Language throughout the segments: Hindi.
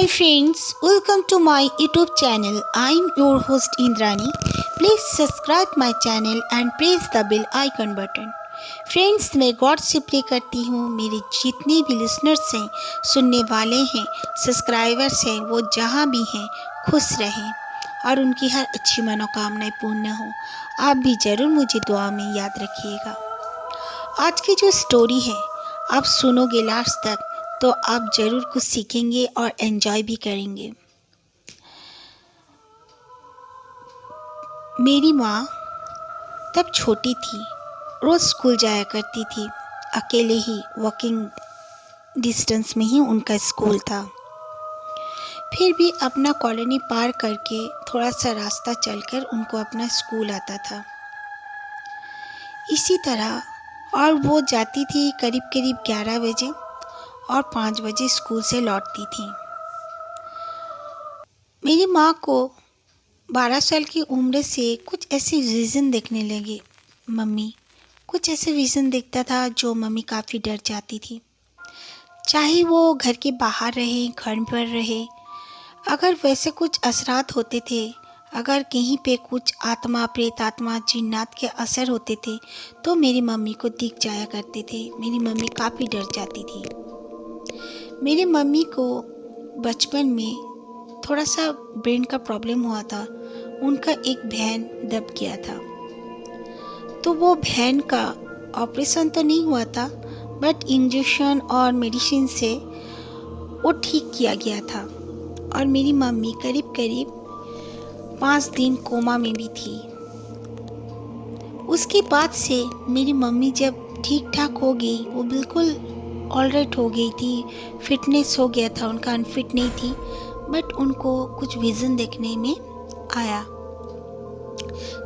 Hi friends, welcome to my YouTube channel. I am your host Indrani. Please subscribe my channel and press the bell icon button. Friends, मैं गॉड से प्रे करती हूँ मेरे जितने भी लिसनर्स हैं, सुनने वाले हैं, सब्सक्राइबर्स हैं, वो जहाँ भी हैं खुश रहें और उनकी हर अच्छी मनोकामनाएं पूर्ण हो। आप भी ज़रूर मुझे दुआ में याद रखिएगा। आज की जो स्टोरी है आप सुनोगे लास्ट तक तो आप ज़रूर कुछ सीखेंगे और एंजॉय भी करेंगे। मेरी माँ तब छोटी थी, रोज़ स्कूल जाया करती थी। अकेले ही वॉकिंग डिस्टेंस में ही उनका स्कूल था। फिर भी अपना कॉलोनी पार करके थोड़ा सा रास्ता चलकर उनको अपना स्कूल आता था। इसी तरह और वो जाती थी करीब 11 बजे और 5 बजे स्कूल से लौटती थी। मेरी माँ को 12 साल की उम्र से कुछ ऐसे विज़न दिखने लगे। मम्मी कुछ ऐसे विज़न दिखता था जो मम्मी काफ़ी डर जाती थी। चाहे वो घर के बाहर रहे, घर पर रहे, अगर वैसे कुछ असरात होते थे, अगर कहीं पे कुछ आत्मा, प्रेत आत्मा, जिन्नात के असर होते थे तो मेरी मम्मी को दिख जाया करते थे। मेरी मम्मी काफ़ी डर जाती थी। मेरी मम्मी को बचपन में थोड़ा सा ब्रेन का प्रॉब्लम हुआ था। उनका एक बहन दब गया था, तो वो बहन का ऑपरेशन तो नहीं हुआ था, बट इंजेक्शन और मेडिसिन से वो ठीक किया गया था। और मेरी मम्मी करीब 5 दिन कोमा में भी थी। उसके बाद से मेरी मम्मी जब ठीक ठाक हो गई, वो बिल्कुल ऑलराइट हो गई थी, फिटनेस हो गया था, उनका अनफिट नहीं थी, बट उनको कुछ विज़न देखने में आया।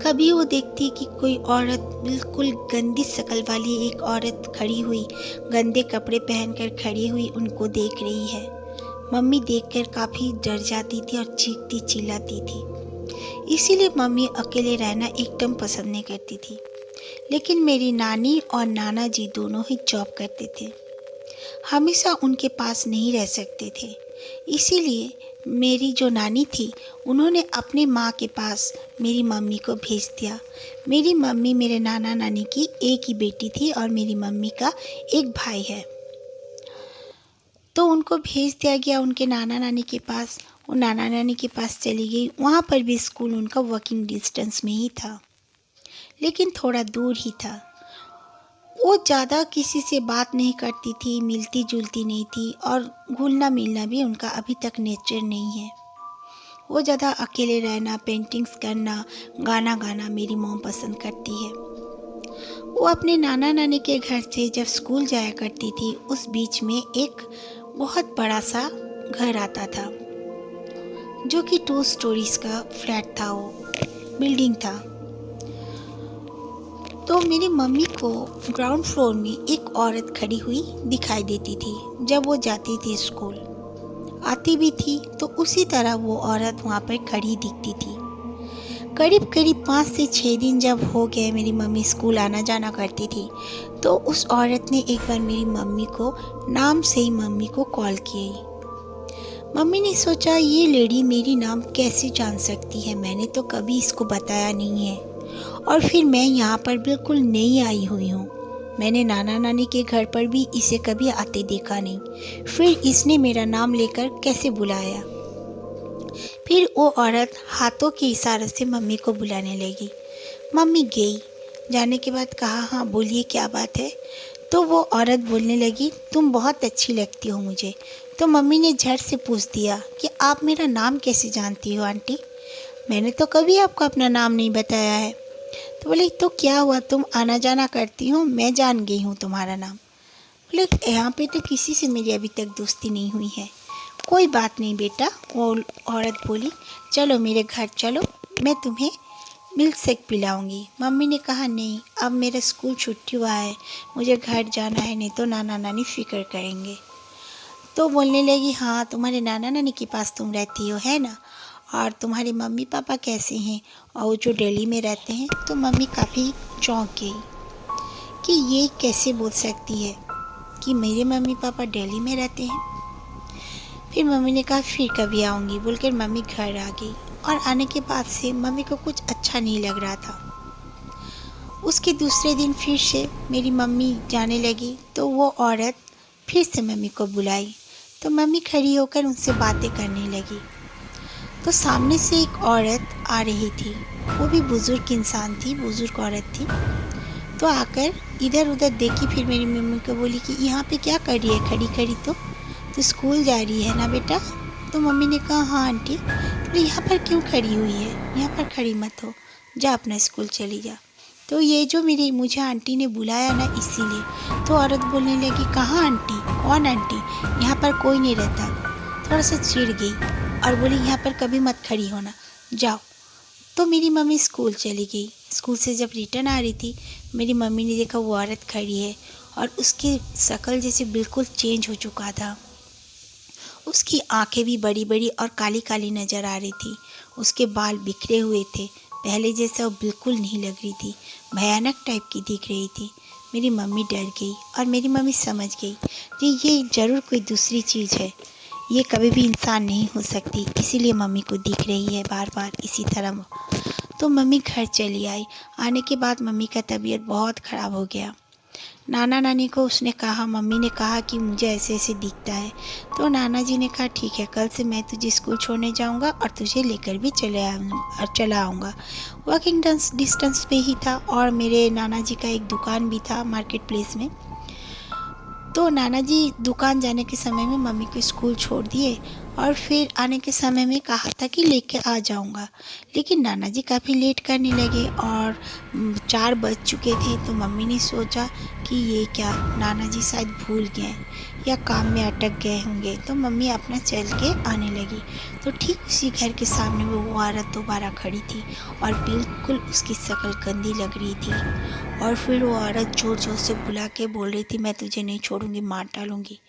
कभी वो देखती कि कोई औरत, बिल्कुल गंदी शक्ल वाली एक औरत खड़ी हुई, गंदे कपड़े पहनकर खड़ी हुई उनको देख रही है। मम्मी देखकर काफ़ी डर जाती थी और चीखती चिल्लाती थी। इसीलिए मम्मी अकेले रहना एकदम पसंद नहीं करती थी। लेकिन मेरी नानी और नाना जी दोनों ही जॉब करते थे, हमेशा उनके पास नहीं रह सकते थे। इसीलिए मेरी जो नानी थी उन्होंने अपने माँ के पास मेरी मम्मी को भेज दिया। मेरी मम्मी मेरे नाना नानी की एक ही बेटी थी और मेरी मम्मी का एक भाई है, तो उनको भेज दिया गया उनके नाना नानी के पास। वो नाना नानी के पास चली गई। वहाँ पर भी स्कूल उनका वॉकिंग डिस्टेंस में ही था, लेकिन थोड़ा दूर ही था। वो ज़्यादा किसी से बात नहीं करती थी, मिलती जुलती नहीं थी और घुलना मिलना भी उनका अभी तक नेचर नहीं है। वो ज़्यादा अकेले रहना, पेंटिंग्स करना, गाना गाना मेरी मॉम पसंद करती है। वो अपने नाना नानी के घर से जब स्कूल जाया करती थी, उस बीच में एक बहुत बड़ा सा घर आता था, जो कि 2 स्टोरीज का फ्लैट था, वो बिल्डिंग था। तो मेरी मम्मी को ग्राउंड फ्लोर में एक औरत खड़ी हुई दिखाई देती थी जब वो जाती थी स्कूल। आती भी थी तो उसी तरह वो औरत वहाँ पर खड़ी दिखती थी। करीब 5 से 6 दिन जब हो गए मेरी मम्मी स्कूल आना जाना करती थी, तो उस औरत ने एक बार मेरी मम्मी को नाम से ही मम्मी को कॉल किया। मम्मी ने सोचा ये लेडी मेरी नाम कैसे जान सकती है, मैंने तो कभी इसको बताया नहीं है, और फिर मैं यहाँ पर बिल्कुल नई आई हुई हूँ। मैंने नाना नानी के घर पर भी इसे कभी आते देखा नहीं, फिर इसने मेरा नाम लेकर कैसे बुलाया। फिर वो औरत हाथों के इशारे से मम्मी को बुलाने लगी। मम्मी गई। जाने के बाद कहा, हाँ बोलिए क्या बात है। तो वो औरत बोलने लगी, तुम बहुत अच्छी लगती हो मुझे। तो मम्मी ने झट से पूछ दिया कि आप मेरा नाम कैसे जानती हो आंटी, मैंने तो कभी आपको अपना नाम नहीं बताया है। तो बोले, तो क्या हुआ, तुम आना जाना करती हो, मैं जान गई हूँ तुम्हारा नाम। बोले, यहाँ पे तो किसी से मेरी अभी तक दोस्ती नहीं हुई है। कोई बात नहीं बेटा, वो औरत बोली, चलो मेरे घर चलो, मैं तुम्हें मिल्क शेक पिलाऊंगी। मम्मी ने कहा, नहीं अब मेरा स्कूल छुट्टी हुआ है, मुझे घर जाना है, नहीं तो नाना नानी फिक्र करेंगे। तो बोलने लगी, हाँ तुम्हारे नाना नानी के पास तुम रहती हो है ना, और तुम्हारे मम्मी पापा कैसे हैं, और वो जो दिल्ली में रहते हैं। तो मम्मी काफ़ी चौंक गई कि ये कैसे बोल सकती है कि मेरे मम्मी पापा दिल्ली में रहते हैं। फिर मम्मी ने कहा फिर कभी आऊँगी बोलकर मम्मी घर आ गई। और आने के बाद से मम्मी को कुछ अच्छा नहीं लग रहा था। उसके दूसरे दिन फिर से मेरी मम्मी जाने लगी तो वो औरत फिर से मम्मी को बुलाई। तो मम्मी खड़ी होकर उनसे बातें करने लगी। तो सामने से एक औरत आ रही थी। वो भी बुज़ुर्ग इंसान थी, बुज़ुर्ग औरत थी। तो आकर इधर उधर देखी, फिर मेरी मम्मी को बोली कि यहाँ पे क्या कर रही है खड़ी खड़ी? तो स्कूल जा रही है ना बेटा? तो मम्मी ने कहा हाँ आंटी। तो यहाँ पर क्यों खड़ी हुई है? यहाँ पर खड़ी मत हो, जा अपना स्कूल चली जा। तो ये जो मुझे आंटी ने बुलाया ना इसीलिए। तो औरत बोलने लगी कहाँ आंटी? कौन आंटी? यहाँ पर कोई नहीं रहता। थोड़ा सा चिढ़ गई और बोली यहाँ पर कभी मत खड़ी होना, जाओ। तो मेरी मम्मी स्कूल चली गई। स्कूल से जब रिटर्न आ रही थी, मेरी मम्मी ने देखा वो औरत खड़ी है और उसकी शक्ल जैसे बिल्कुल चेंज हो चुका था। उसकी आंखें भी बड़ी बड़ी और काली काली नज़र आ रही थी। उसके बाल बिखरे हुए थे, पहले जैसा वो बिल्कुल नहीं लग रही थी, भयानक टाइप की दिख रही थी। मेरी मम्मी डर गई और मेरी मम्मी समझ गई कि ये ज़रूर कोई दूसरी चीज़ है, ये कभी भी इंसान नहीं हो सकती, इसीलिए मम्मी को दिख रही है बार बार इसी तरह। तो मम्मी घर चली आई। आने के बाद मम्मी का तबीयत बहुत ख़राब हो गया। नाना नानी को उसने कहा, मम्मी ने कहा कि मुझे ऐसे ऐसे दिखता है। तो नाना जी ने कहा ठीक है, कल से मैं तुझे स्कूल छोड़ने जाऊंगा और तुझे लेकर भी चला आऊँगा। वॉकिंग डिस्टेंस पे ही था और मेरे नाना जी का एक दुकान भी था मार्केट प्लेस में। तो नाना जी दुकान जाने के समय में मम्मी को स्कूल छोड़ दिए और फिर आने के समय में कहा था कि लेके आ जाऊंगा। लेकिन नाना जी काफ़ी लेट करने लगे और 4 बज चुके थे। तो मम्मी ने सोचा कि ये क्या, नाना जी शायद भूल गए या काम में अटक गए होंगे। तो मम्मी अपना चल के आने लगी। तो ठीक उसी घर के सामने वो औरत दोबारा खड़ी थी और बिल्कुल उसकी शक्ल गंदी लग रही थी। और फिर वो औरत ज़ोर ज़ोर से बुला के बोल रही थी मैं तुझे नहीं छोड़ूंगी, मार डालूंगी,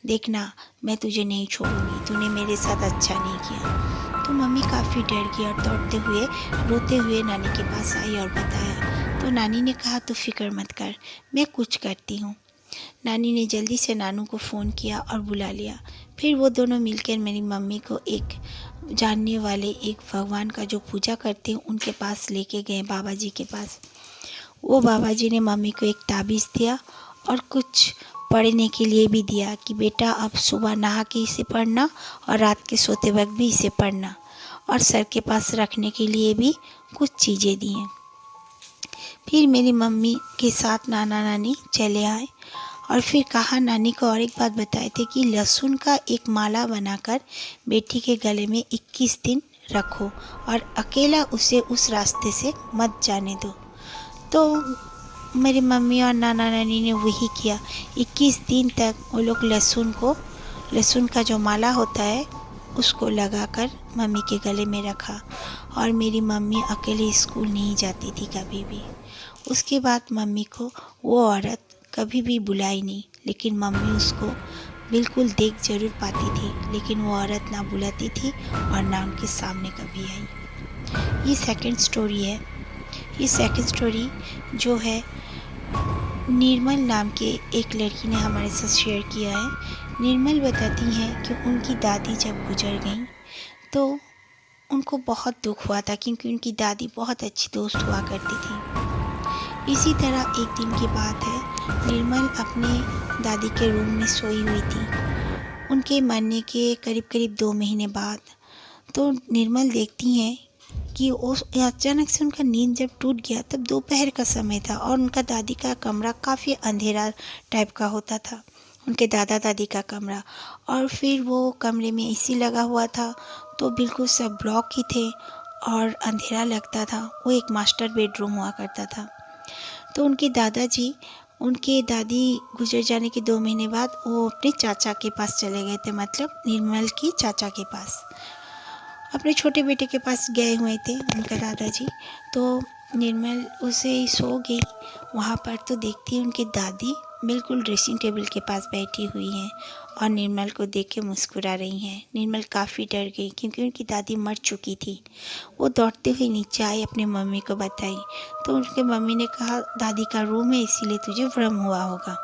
देखना मैं तुझे नहीं छोड़ूंगी, तूने मेरे साथ अच्छा नहीं किया। तो मम्मी काफ़ी डर गई और दौड़ते हुए रोते हुए नानी के पास आई और बताया। तो नानी ने कहा तू फिक्र मत कर, मैं कुछ करती हूँ। नानी ने जल्दी से नानू को फ़ोन किया और बुला लिया। फिर वो दोनों मिलकर मेरी मम्मी को एक जानने वाले एक भगवान का जो पूजा करते हैं उनके पास लेके गए, बाबा जी के पास। वो बाबा जी ने मम्मी को एक ताबीज़ दिया और कुछ पढ़ने के लिए भी दिया कि बेटा अब सुबह नहा के इसे पढ़ना और रात के सोते वक्त भी इसे पढ़ना, और सर के पास रखने के लिए भी कुछ चीज़ें दी हैं। फिर मेरी मम्मी के साथ नाना नानी चले आए और फिर कहा नानी को और एक बात बताए थे कि लहसुन का एक माला बनाकर बेटी के गले में 21 दिन रखो और अकेला उसे उस रास्ते से मत जाने दो। तो मेरी मम्मी और नाना नानी ने वही किया। 21 दिन तक वो लोग लहसुन का जो माला होता है उसको लगाकर मम्मी के गले में रखा और मेरी मम्मी अकेले स्कूल नहीं जाती थी कभी भी। उसके बाद मम्मी को वो औरत कभी भी बुलाई नहीं, लेकिन मम्मी उसको बिल्कुल देख ज़रूर पाती थी, लेकिन वो औरत ना बुलाती थी और ना उनके सामने कभी आई। ये सेकंड स्टोरी है। ये सेकंड स्टोरी जो है निर्मल नाम के एक लड़की ने हमारे साथ शेयर किया है। निर्मल बताती हैं कि उनकी दादी जब गुजर गईं तो उनको बहुत दुख हुआ था, क्योंकि उनकी दादी बहुत अच्छी दोस्त हुआ करती थी। इसी तरह एक दिन की बात है, निर्मल अपने दादी के रूम में सोई हुई थी उनके मरने के करीब करीब 2 महीने बाद। तो निर्मल देखती हैं कि उस अचानक से उनका नींद जब टूट गया तब दोपहर का समय था और उनका दादी का कमरा काफ़ी अंधेरा टाइप का होता था, उनके दादा दादी का कमरा। और फिर वो कमरे में एसी लगा हुआ था तो बिल्कुल सब ब्लॉक ही थे और अंधेरा लगता था। वो एक मास्टर बेडरूम हुआ करता था। तो उनके दादी गुजर जाने के 2 महीने बाद वो अपने चाचा के पास चले गए थे, मतलब निर्मल की चाचा के पास, अपने छोटे बेटे के पास गए हुए थे उनका दादाजी। तो निर्मल उसे ही सो गई वहाँ पर। तो देखती है उनकी दादी बिल्कुल ड्रेसिंग टेबल के पास बैठी हुई हैं और निर्मल को देख के मुस्कुरा रही हैं। निर्मल काफ़ी डर गई क्योंकि उनकी दादी मर चुकी थी। वो दौड़ते हुए नीचे आई, अपनी मम्मी को बताई। तो उनके मम्मी ने कहा दादी का रूम है इसीलिए तुझे भ्रम हुआ होगा।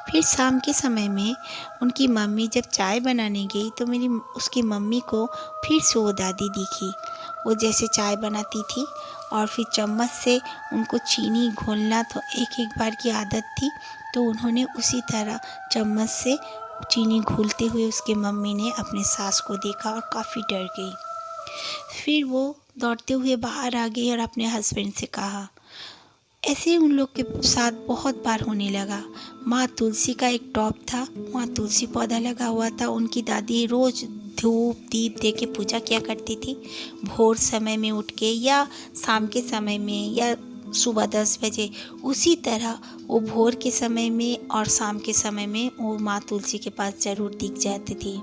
फिर शाम के समय में उनकी मम्मी जब चाय बनाने गई तो उसकी मम्मी को फिर से वो दादी दिखी। वो जैसे चाय बनाती थी और फिर चम्मच से उनको चीनी घोलना तो एक एक बार की आदत थी, तो उन्होंने उसी तरह चम्मच से चीनी घोलते हुए उसके मम्मी ने अपने सास को देखा और काफ़ी डर गई। फिर वो दौड़ते हुए बाहर आ गई और अपने हस्बैंड से कहा। ऐसे उन लोग के साथ बहुत बार होने लगा। माँ तुलसी का एक टॉप था, वहाँ तुलसी पौधा लगा हुआ था। उनकी दादी रोज़ धूप दीप दे के पूजा किया करती थी, भोर समय में उठ के या शाम के समय में या सुबह 10 बजे। उसी तरह वो भोर के समय में और शाम के समय में वो माँ तुलसी के पास ज़रूर दिख जाती थी।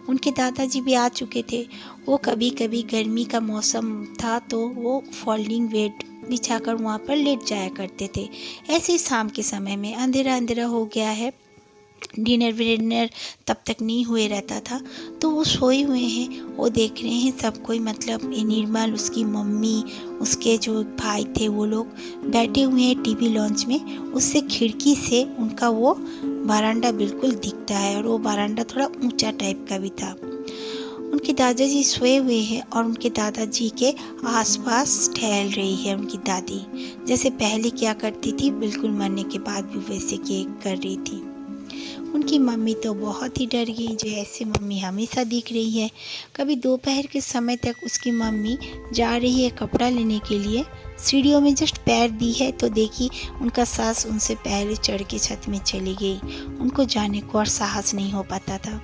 उनके दादाजी भी आ चुके थे। वो कभी कभी गर्मी का मौसम था तो वो फोल्डिंग बेड बिछाकर वहाँ पर लेट जाया करते थे। ऐसे ही शाम के समय में अंधेरा अंधेरा हो गया है, डिनर तब तक नहीं हुए रहता था, तो वो सोए हुए हैं। वो देख रहे हैं सब कोई, मतलब निर्मल, उसकी मम्मी, उसके जो भाई थे, वो लोग बैठे हुए हैं टीवी लॉन्च में। उससे खिड़की से उनका वो बरामदा बिल्कुल दिखता है और वो बरामदा थोड़ा ऊंचा टाइप का भी था। उनके दादाजी सोए हुए हैं और उनके दादाजी के आसपास टहल रही है उनकी दादी, जैसे पहले क्या करती थी, बिल्कुल मरने के बाद भी वैसे कर रही थी। उनकी मम्मी तो बहुत ही डर गई, जो ऐसे मम्मी हमेशा दिख रही है। कभी दोपहर के समय तक उसकी मम्मी जा रही है कपड़ा लेने के लिए, सीढ़ियों में जस्ट पैर दी है तो देखी उनका सास उनसे पहले चढ़ के छत में चली गई। उनको जाने को और साहस नहीं हो पाता था।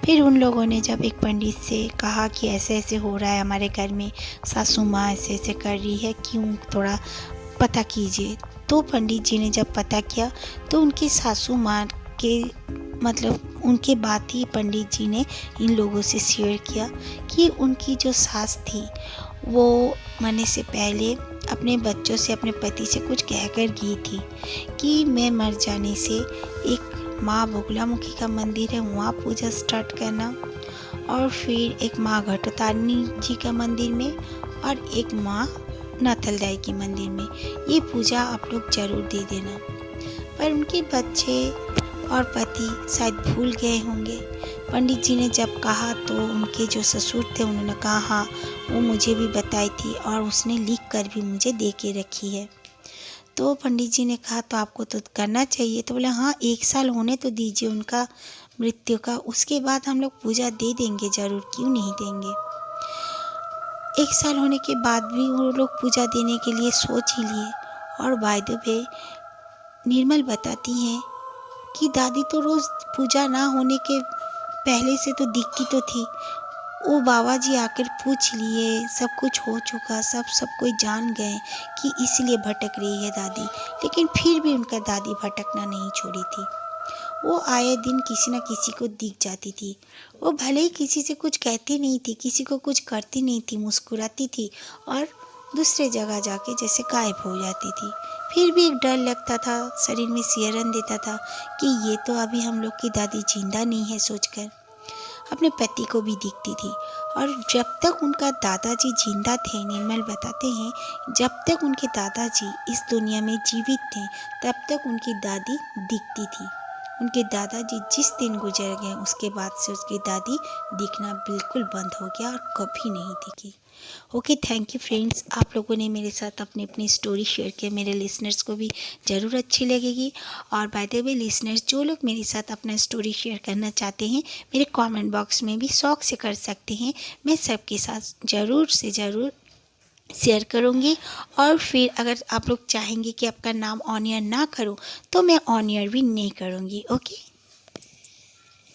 फिर उन लोगों ने जब एक पंडित से कहा कि ऐसे ऐसे हो रहा है हमारे घर में, सासू माँ ऐसे ऐसे कर रही है, क्यों, थोड़ा पता कीजिए। तो पंडित जी ने जब पता किया तो उनकी सासू माँ के मतलब उनके बात ही पंडित जी ने इन लोगों से शेयर किया कि उनकी जो सास थी वो मरने से पहले अपने बच्चों से, अपने पति से कुछ कहकर गई थी कि मैं मर जाने से एक माँ बगुलामुखी का मंदिर है, वहाँ पूजा स्टार्ट करना, और फिर एक माँ घटोत्कच जी का मंदिर में और एक माँ नाथलदाई की मंदिर में, ये पूजा आप लोग जरूर दे देना। पर उनके बच्चे और पति शायद भूल गए होंगे। पंडित जी ने जब कहा तो उनके जो ससुर थे उन्होंने कहा हाँ, वो मुझे भी बताई थी और उसने लिख कर भी मुझे दे के रखी है। तो पंडित जी ने कहा तो आपको तो करना चाहिए। तो बोले हाँ, 1 साल होने तो दीजिए उनका मृत्यु का, उसके बाद हम लोग पूजा दे देंगे ज़रूर, क्यों नहीं देंगे। 1 साल होने के बाद भी वो लोग पूजा देने के लिए सोच ही लिए। और बाय द वे निर्मल बताती हैं कि दादी तो रोज़ पूजा ना होने के पहले से तो दिखती तो थी। वो बाबा जी आकर पूछ लिए, सब कुछ हो चुका, सब कोई जान गए कि इसलिए भटक रही है दादी, लेकिन फिर भी उनका दादी भटकना नहीं छोड़ी थी। वो आए दिन किसी न किसी को दिख जाती थी। वो भले ही किसी से कुछ कहती नहीं थी, किसी को कुछ करती नहीं थी, मुस्कुराती थी और दूसरे जगह जाके जैसे गायब हो जाती थी। फिर भी एक डर लगता था, शरीर में सिहरन देता था कि ये तो अभी हम लोग की दादी जिंदा नहीं है सोचकर। अपने पति को भी दिखती थी और जब तक उनका दादाजी जिंदा थे, निर्मल बताते हैं, जब तक उनके दादाजी इस दुनिया में जीवित थे तब तक उनकी दादी दिखती थी। उनके दादाजी जिस दिन गुजर गए उसके बाद से उसकी दादी दिखना बिल्कुल बंद हो गया और कभी नहीं दिखी। ओके, थैंक यू फ्रेंड्स, आप लोगों ने मेरे साथ अपनी स्टोरी शेयर किया, मेरे लिसनर्स को भी ज़रूर अच्छी लगेगी। और बाय द वे लिसनर्स, जो लोग मेरे साथ अपना स्टोरी शेयर करना चाहते हैं मेरे कमेंट बॉक्स में भी शौक से कर सकते हैं। मैं सबके साथ ज़रूर से ज़रूर शेयर करूँगी। और फिर अगर आप लोग चाहेंगे कि आपका नाम ऑन एयर ना करूँ तो मैं ऑन एयर भी नहीं करूँगी। ओके।